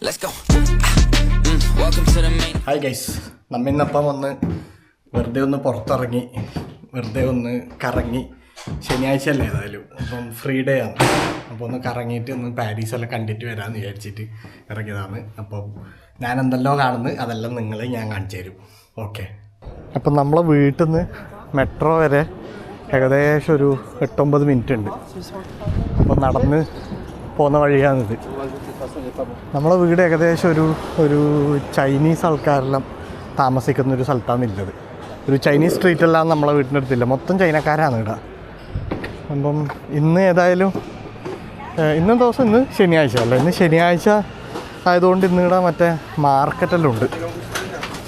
Let's go. Welcome to the main. Hi guys, നമ്മിന്നപ്പം ഒന്ന് വെറുതെ ഒന്ന് പുറത്തിറങ്ങി, വെറുതെ ഒന്ന് കറങ്ങി. ശനിയാഴ്ച അല്ലേ ഏതായാലും, അപ്പം ഫ്രീ ഡേ ആണ്. അപ്പോൾ ഒന്ന് കറങ്ങിയിട്ട് ഒന്ന് പാരീസെല്ലാം കണ്ടിട്ട് വരാമെന്ന് വിചാരിച്ചിട്ട് ഇറങ്ങിയതാണ്. അപ്പം ഞാൻ എന്തെല്ലോ കാണുന്നത് അതെല്ലാം നിങ്ങളെ ഞാൻ കാണിച്ചു തരും. ഓക്കെ. അപ്പം നമ്മളെ വീട്ടിൽ നിന്ന് മെട്രോ വരെ ഏകദേശം ഒരു 8-9 മിനിറ്റ് ഉണ്ട്. അപ്പം നടന്ന് പോകുന്ന വഴിയാണിത്. നമ്മളെ വീട് ഏകദേശം ഒരു ചൈനീസ് ആൾക്കാരെല്ലാം താമസിക്കുന്നൊരു സ്ഥലത്താണ് ഉള്ളത്. ഒരു ചൈനീസ് സ്ട്രീറ്റെല്ലാം നമ്മളെ വീട്ടിൻ്റെ അടുത്തില്ല, മൊത്തം ചൈനക്കാരാണ് ഇവിടെ. അപ്പം ഇന്ന് ഏതായാലും ഇന്ന് ശനിയാഴ്ച അല്ല, ഇന്ന് ശനിയാഴ്ച ആയതുകൊണ്ട് ഇന്ന് ഇവിടെ മറ്റേ മാർക്കറ്റെല്ലാം ഉണ്ട്.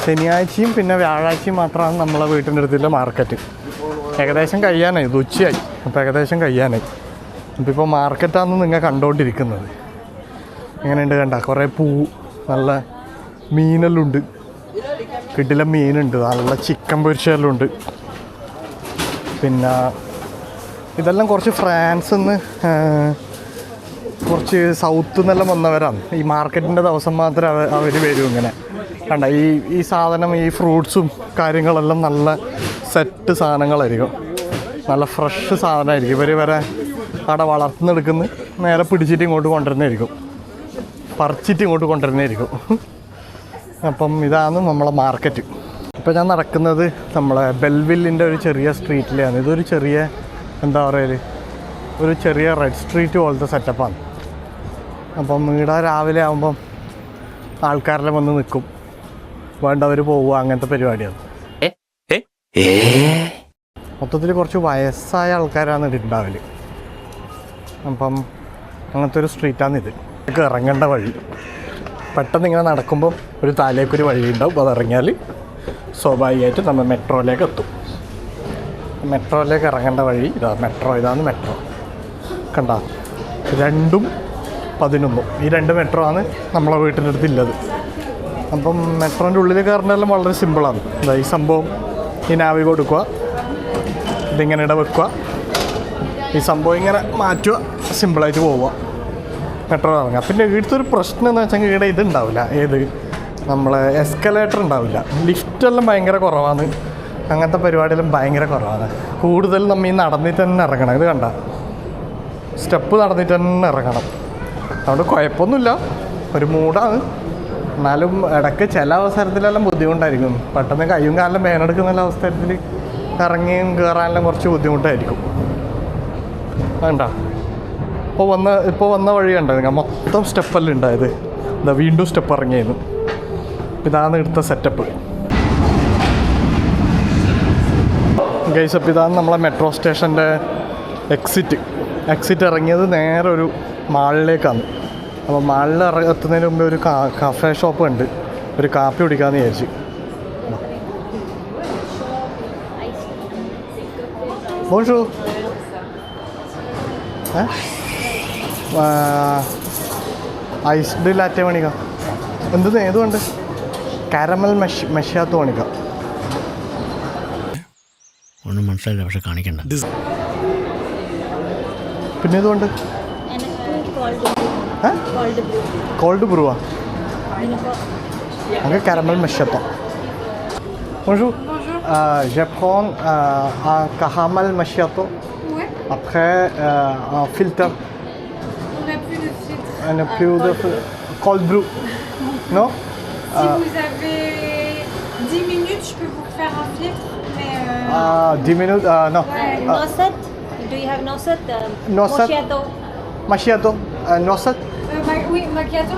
ശനിയാഴ്ചയും പിന്നെ വ്യാഴാഴ്ചയും മാത്രമാണ് നമ്മളെ വീട്ടിൻ്റെ അടുത്തുള്ള മാർക്കറ്റ്. ഏകദേശം കഴിയാനായി, ഇത് ഉച്ചയായി. അപ്പോൾ ഏകദേശം കഴിയാനായി. അപ്പോൾ ഇപ്പോൾ മാർക്കറ്റാണെന്ന് നിങ്ങൾ കണ്ടുകൊണ്ടിരിക്കുന്നത്. എങ്ങനെയുണ്ട് കണ്ട, കുറേ പൂ, നല്ല മീനെല്ലാം ഉണ്ട്, കിടിലം മീനുണ്ട്, നല്ല ചിക്കൻ പൊരിച്ചെല്ലാം ഉണ്ട്. പിന്നെ ഇതെല്ലാം കുറച്ച് ഫ്രാൻസിൽ നിന്ന് കുറച്ച് സൗത്ത് നിന്നെല്ലാം വന്നവരാണ്. ഈ മാർക്കറ്റിൻ്റെ ദിവസം മാത്രമേ അവർ വരും. ഇങ്ങനെ കണ്ട, ഈ സാധനം, ഈ ഫ്രൂട്ട്സും കാര്യങ്ങളെല്ലാം നല്ല സെറ്റ് സാധനങ്ങളായിരിക്കും, നല്ല ഫ്രഷ് സാധനമായിരിക്കും. ഇവർ വരെ അവിടെ വളർത്തുന്നെടുക്കുന്ന നേരെ പിടിച്ചിട്ട് ഇങ്ങോട്ട് കൊണ്ടുവരുന്നതായിരിക്കും, പറിച്ചിട്ട് ഇങ്ങോട്ട് കൊണ്ടുവരുന്നതായിരിക്കും. അപ്പം ഇതാണ് നമ്മളെ മാർക്കറ്റ്. ഇപ്പോൾ ഞാൻ നടക്കുന്നത് നമ്മളെ ബെൽവില്ലിൻ്റെ ഒരു ചെറിയ സ്ട്രീറ്റിലാണ്. ഇതൊരു ചെറിയ എന്താ പറയുക, ഒരു ചെറിയ റെഡ് സ്ട്രീറ്റ് പോലത്തെ സെറ്റപ്പാണ്. അപ്പം ഇവിടെ രാവിലെ ആകുമ്പം ആൾക്കാരെല്ലാം വന്ന് നിൽക്കും, വേണ്ടവർ പോവുക, അങ്ങനത്തെ പരിപാടിയാണ്. മൊത്തത്തിൽ കുറച്ച് വയസ്സായ ആൾക്കാരാണ് ഇവിടെ ഉണ്ടാവൽ. അപ്പം അങ്ങനത്തെ ഒരു സ്ട്രീറ്റാണിത്. ഇറങ്ങേണ്ട വഴി പെട്ടെന്ന് ഇങ്ങനെ നടക്കുമ്പം ഒരു താഴേക്കൊരു വഴി ഉണ്ടാവും. അത് ഇറങ്ങിയാൽ സ്വാഭാവികമായിട്ട് നമ്മൾ മെട്രോയിലേക്ക് എത്തും. മെട്രോയിലേക്ക് ഇറങ്ങേണ്ട വഴി ഇതാണ് മെട്രോ. കണ്ട, 2-11 ഈ 2 മെട്രോ ആണ് നമ്മളെ വീട്ടിൻ്റെ അടുത്തുള്ളത്. അപ്പം മെട്രോൻ്റെ ഉള്ളിൽ കയറണമെല്ലാം വളരെ സിമ്പിളാണ്. ഈ സംഭവം, ഈ നാവി കൊടുക്കുക, ഇതിങ്ങനെ ഇടവെക്കുക, ഈ സംഭവം ഇങ്ങനെ മാറ്റുക, സിമ്പിളായിട്ട് പോവുക, മെട്രോ ഇറങ്ങുക. പിന്നെ ഇവിടുത്തെ ഒരു പ്രശ്നം എന്ന് വെച്ചാൽ ഇവിടെ ഇതുണ്ടാവില്ല, ഏത് നമ്മളെ എസ്കലേറ്റർ ഉണ്ടാവില്ല. ലിഫ്റ്റെല്ലാം ഭയങ്കര കുറവാണ്, അങ്ങനത്തെ പരിപാടിയെല്ലാം ഭയങ്കര കുറവാണ്. കൂടുതൽ നമ്മൾ ഈ നടന്നിട്ട് തന്നെ ഇറങ്ങണം. ഇത് കണ്ട, സ്റ്റെപ്പ് നടന്നിട്ട് തന്നെ ഇറങ്ങണം. അതുകൊണ്ട് കുഴപ്പമൊന്നുമില്ല, ഒരു മൂടാണ്. എന്നാലും ഇടയ്ക്ക് ചില അവസരത്തിലെല്ലാം ബുദ്ധിമുട്ടായിരിക്കും. പെട്ടെന്ന് കയ്യും കാലം വേനെടുക്കുന്ന അവസരത്തിൽ ഇറങ്ങിയും കയറാനെല്ലാം കുറച്ച് ബുദ്ധിമുട്ടായിരിക്കും. വേണ്ട, ഇപ്പോൾ വന്ന വഴി കണ്ടത് മൊത്തം സ്റ്റെപ്പെല്ലാം ഉണ്ടായത്. എന്താ വീണ്ടും സ്റ്റെപ്പ് ഇറങ്ങിയത്. ഇതാണ് ഇവിടുത്തെ സെറ്റപ്പ്. ഗൈസ്, അപ്പോൾ ഇതാണ് നമ്മളെ മെട്രോ സ്റ്റേഷൻ്റെ എക്സിറ്റ് ഇറങ്ങിയത് നേരെ ഒരു മാളിലേക്കാണ്. അപ്പോൾ മാളിൽ എത്തുന്നതിന് മുമ്പ് ഒരു കഫേ ഷോപ്പ് ഉണ്ട്, ഒരു കാപ്പി കുടിക്കാമെന്ന് വിചാരിച്ചു. ബോൺജൂർ. ഐസ്ഡ് ലാറ്റെ മേടിക്കാം. എന്ത് ഏതുകൊണ്ട് കാരമൽ മെഷ്യാത്ത് മേടിക്കാം. ഒന്നും മനസ്സിലായില്ല, പക്ഷെ കാണിക്കണ്ട. പിന്നെ ഇതുകൊണ്ട് കോൾഡ് ബ്രൂവാ, അങ്ങനെ caramel മെഷ്യാത്ത. Bonjour. Je prends un caramel macchiato. Ouais. Après, un filtre. On n'a plus de filtre. Cold brew. Non? Si vous avez 10 minutes, je peux vous faire un filtre. Mais 10 minutes? Non. Ouais. Noset? Do you have noset? Noset? Macchiato. Macchiato. Noset? Oui, macchiato,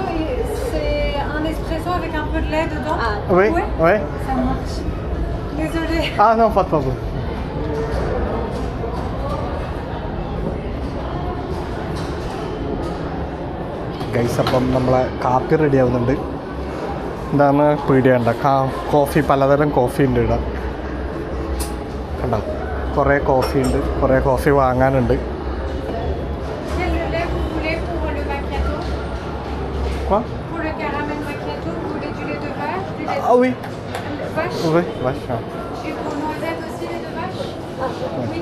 c'est un espresso avec un peu de lait dedans. Ah. Oui. Ouais. Oui. Ça marche. Désolée. Ah non, pas de problème. Guys, അപ്പം നമ്മളെ കാപ്പി ready ആവുന്നുണ്ട്. എന്താണ് പീടിയുണ്ട, coffee, പലതരം coffee ഉണ്ട് ഇവിടെ. കണ്ടോ, കുറേ കോഫി ഉണ്ട്, കുറേ coffee വാങ്ങാനുണ്ട്. Quel lait vous voulez pour le macchiato? Quoi? Pour le caramel macchiato, vous voulez du lait de vache, du lait de Ah oui. vache? Oui, vache. Et pour noisettes aussi, lait de vache? Oui.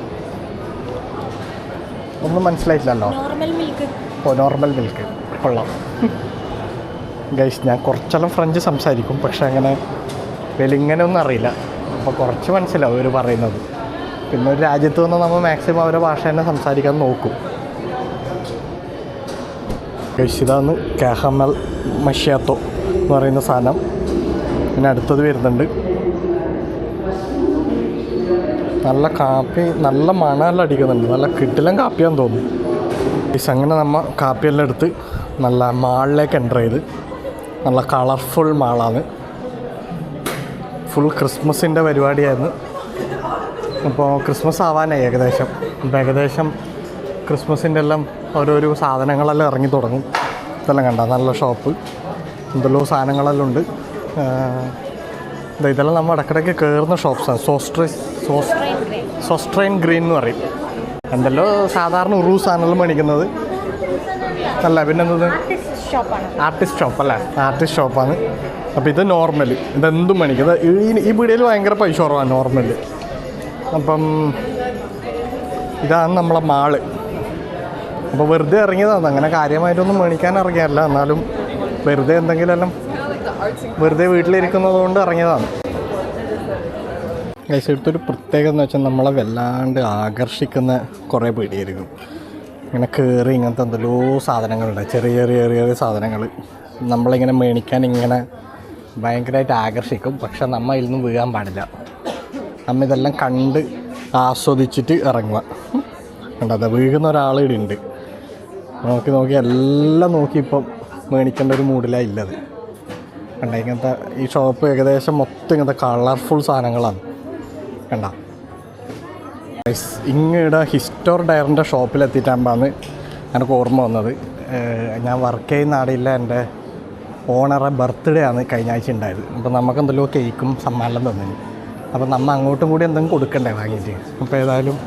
ഒന്നും മനസ്സിലായിട്ടില്ലല്ലോ. Normal milk. ഓ, normal milk കൊള്ളാം. Guys ഞാൻ കുറച്ചെല്ലാം French സംസാരിക്കും, പക്ഷെ അങ്ങനെ വെലിങ്ങനെയൊന്നും അറിയില്ല. അപ്പോൾ കുറച്ച് മനസ്സിലാവും അവർ പറയുന്നത്. പിന്നെ ഒരു രാജ്യത്ത് വന്ന് നമ്മൾ മാക്സിമം അവരുടെ ഭാഷ തന്നെ സംസാരിക്കാൻ നോക്കും. ഗൈസ് ഇതാണ് കാഹമൽ മഷ്യാത്തോ എന്ന് പറയുന്ന സാധനം. പിന്നെ അടുത്തത് വരുന്നുണ്ട്. നല്ല കാപ്പി, നല്ല മണമെല്ലാം അടിക്കുന്നുണ്ട്. നല്ല കിട്ടിലും കാപ്പിയാന്ന് തോന്നുന്നു. ഗൈസ് അങ്ങനെ നമ്മൾ കാപ്പിയെല്ലാം എടുത്ത് നല്ല മാളിലേക്ക് എൻ്റർ ചെയ്ത്, നല്ല കളർഫുൾ മാളാണ്. ഫുൾ ക്രിസ്മസിൻ്റെ പരിപാടിയായിരുന്നു. അപ്പോൾ ക്രിസ്മസ് ആവാനായി ഏകദേശം. അപ്പോൾ ഏകദേശം ക്രിസ്മസിൻ്റെ എല്ലാം ഓരോരോ സാധനങ്ങളെല്ലാം ഇറങ്ങി തുടങ്ങും. ഇതെല്ലാം കണ്ട നല്ല ഷോപ്പ്, എന്തെല്ലോ സാധനങ്ങളെല്ലാം ഉണ്ട്. ഇതെല്ലാം നമ്മൾ ഇടയ്ക്കിടയ്ക്ക് കയറുന്ന ഷോപ്പ്സാണ്. സോസ്ട്രെയിൻ ഗ്രീൻ എന്ന് പറയും. എന്തെല്ലോ സാധാരണ ഉറൂ സാധനങ്ങൾ മേടിക്കുന്നത് അല്ല, പിന്നെ എന്തത് ആർട്ടിസ്റ്റ് ഷോപ്പ് അല്ലേ, ആർട്ടിസ്റ്റ് ഷോപ്പാണ്. അപ്പോൾ ഇത് നോർമൽ, ഇതെന്തും മേടിക്കുന്നത്. ഈ പീടികയിൽ ഭയങ്കര പൈസ കുറവാണ് നോർമൽ. അപ്പം ഇതാണ് നമ്മളെ മാള്. അപ്പോൾ വെറുതെ ഇറങ്ങിയതാണ്, അങ്ങനെ കാര്യമായിട്ടൊന്നും മേടിക്കാൻ ഇറങ്ങിയല്ല, എന്നാലും വെറുതെ എന്തെങ്കിലുമെല്ലാം വെറുതെ വീട്ടിലിരിക്കുന്നത് കൊണ്ട് ഇറങ്ങിയതാണ്. ഗൈസ് എടുത്തൊരു പ്രത്യേകത എന്ന് വെച്ചാൽ നമ്മളെ വല്ലാണ്ട് ആകർഷിക്കുന്ന കുറേ പീടിയായിരിക്കും. ഇങ്ങനെ കയറി ഇങ്ങനത്തെ എന്തെല്ലോ സാധനങ്ങളുണ്ട്, ചെറിയ ചെറിയ ചെറിയ ചെറിയ സാധനങ്ങൾ നമ്മളിങ്ങനെ മേടിക്കാൻ ഇങ്ങനെ ഭയങ്കരമായിട്ട് ആകർഷിക്കും. പക്ഷെ നമ്മൾ ഇതിൽ നിന്ന് വീഴാൻ പാടില്ല. നമ്മൾ ഇതെല്ലാം കണ്ട് ആസ്വദിച്ചിട്ട് ഇറങ്ങുക. കണ്ടത് വീഴുന്ന ഒരാൾ ഇവിടെ ഉണ്ട്. നോക്കി എല്ലാം നോക്കി ഇപ്പം മേടിക്കേണ്ട ഒരു മൂഡിലാണ് ഇല്ലത്. കണ്ട ഇങ്ങനത്തെ ഈ ഷോപ്പ് ഏകദേശം മൊത്തം ഇങ്ങനത്തെ കളർഫുൾ സാധനങ്ങളാണ്. കണ്ട ഇങ്ങടെ ഹിസ്റ്റോർ ഡയറിൻ്റെ ഷോപ്പിലെത്തിയിട്ടാകുമ്പോഴാണ് എനിക്ക് ഓർമ്മ വന്നത്. ഞാൻ വർക്ക് ചെയ്യുന്ന ആടില്ല, എൻ്റെ ഓണറെ ബർത്ത്ഡേ ആണ് കഴിഞ്ഞ ആഴ്ച ഉണ്ടായത്. അപ്പോൾ നമുക്ക് എന്തെല്ലോ കേക്കും സമ്മാനം തന്നിന്. അപ്പോൾ നമ്മൾ അങ്ങോട്ടും കൂടി എന്തെങ്കിലും കൊടുക്കണ്ടേ വാങ്ങിയിട്ട്. അപ്പോൾ ഏതായാലും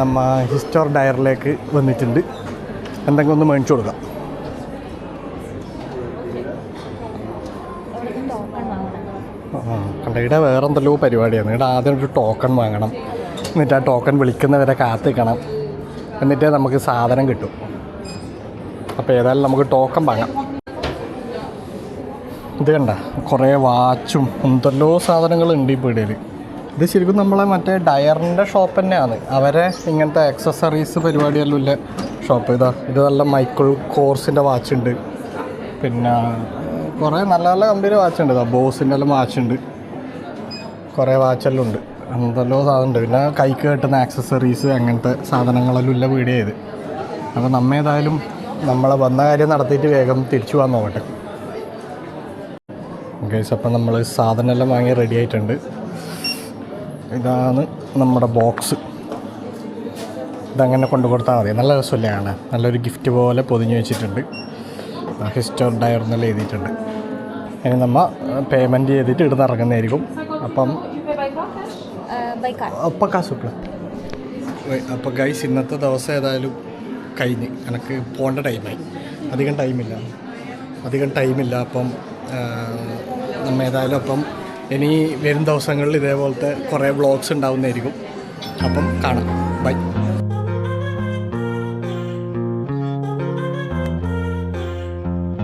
നമ്മൾ ഹിസ്റ്റോർ ഡയറിലേക്ക് വന്നിട്ടുണ്ട്. എന്തെങ്കിലും ഒന്ന് മേടിച്ചു കൊടുക്കാം. കണ്ട ഇവിടെ വേറെ എന്തെല്ലോ പരിപാടിയാണ്. ഇവിടെ ആദ്യം ഒരു ടോക്കൺ വാങ്ങണം, എന്നിട്ട് ആ ടോക്കൺ വിളിക്കുന്നവരെ കാത്തിക്കണം, എന്നിട്ടേ നമുക്ക് സാധനം കിട്ടും. അപ്പോൾ ഏതായാലും നമുക്ക് ടോക്കൺ വാങ്ങാം. ഇത് കണ്ട കുറേ വാച്ചും എന്തെല്ലോ സാധനങ്ങളുണ്ട് ഈ പീടികയിൽ. ഇത് ശരിക്കും നമ്മളെ മറ്റേ ഡയറിൻ്റെ ഷോപ്പ് തന്നെയാണ്. അവരെ ഇങ്ങനത്തെ ആക്സസറീസ് പരിപാടിയെല്ലാം ഇല്ല ഷോപ്പ്. ഇത് നല്ല മൈക്കിൾ കോഴ്സിൻ്റെ വാച്ചുണ്ട്, പിന്നെ കുറേ നല്ല നല്ല കമ്പനി വാച്ചുണ്ട്. ബോസിൻ്റെ എല്ലാം വാച്ചുണ്ട്, കുറേ വാച്ചെല്ലാം ഉണ്ട്, എന്തെല്ലോ സാധനമുണ്ട്. പിന്നെ കൈക്ക് കെട്ടുന്ന ആക്സസറീസ് അങ്ങനത്തെ സാധനങ്ങളെല്ലാം ഇല്ല വീഡിയോ ചെയ്ത്. അപ്പോൾ നമ്മേതായാലും നമ്മളെ വന്ന കാര്യം നടത്തിയിട്ട് വേഗം തിരിച്ചു പോകാൻ നോക്കട്ടെ. ഗൈസ് അപ്പം നമ്മൾ സാധനമെല്ലാം വാങ്ങി റെഡി ആയിട്ടുണ്ട്. ഇതാണ് നമ്മുടെ ബോക്സ്. ഇതങ്ങനെ കൊണ്ടു കൊടുത്താൽ മതി. നല്ല രസമല്ലേ കാണാൻ. നല്ലൊരു ഗിഫ്റ്റ് പോലെ പൊതിഞ്ഞ് വെച്ചിട്ടുണ്ട്. ഹിസ്റ്റോർ ഡയർ എന്നെല്ലാം എഴുതിയിട്ടുണ്ട്. ഇനി നമ്മൾ പേയ്മെൻറ്റ് ചെയ്തിട്ട് ഇടുന്ന് ഇറങ്ങുന്നതായിരിക്കും. അപ്പം അപ്പോൾ ഗൈസ് ഇന്നത്തെ ദിവസം ഏതായാലും കഴിഞ്ഞ് എനിക്ക് പോകേണ്ട ടൈമായി. അധികം ടൈമില്ല. അപ്പം നമ്മൾ ഏതായാലും അപ്പം ഇനി വരും ദിവസങ്ങളിൽ ഇതേപോലത്തെ കുറേ വ്ളോഗ്സ് ഉണ്ടാവുന്നതായിരിക്കും. അപ്പം കാണാം. ബൈ.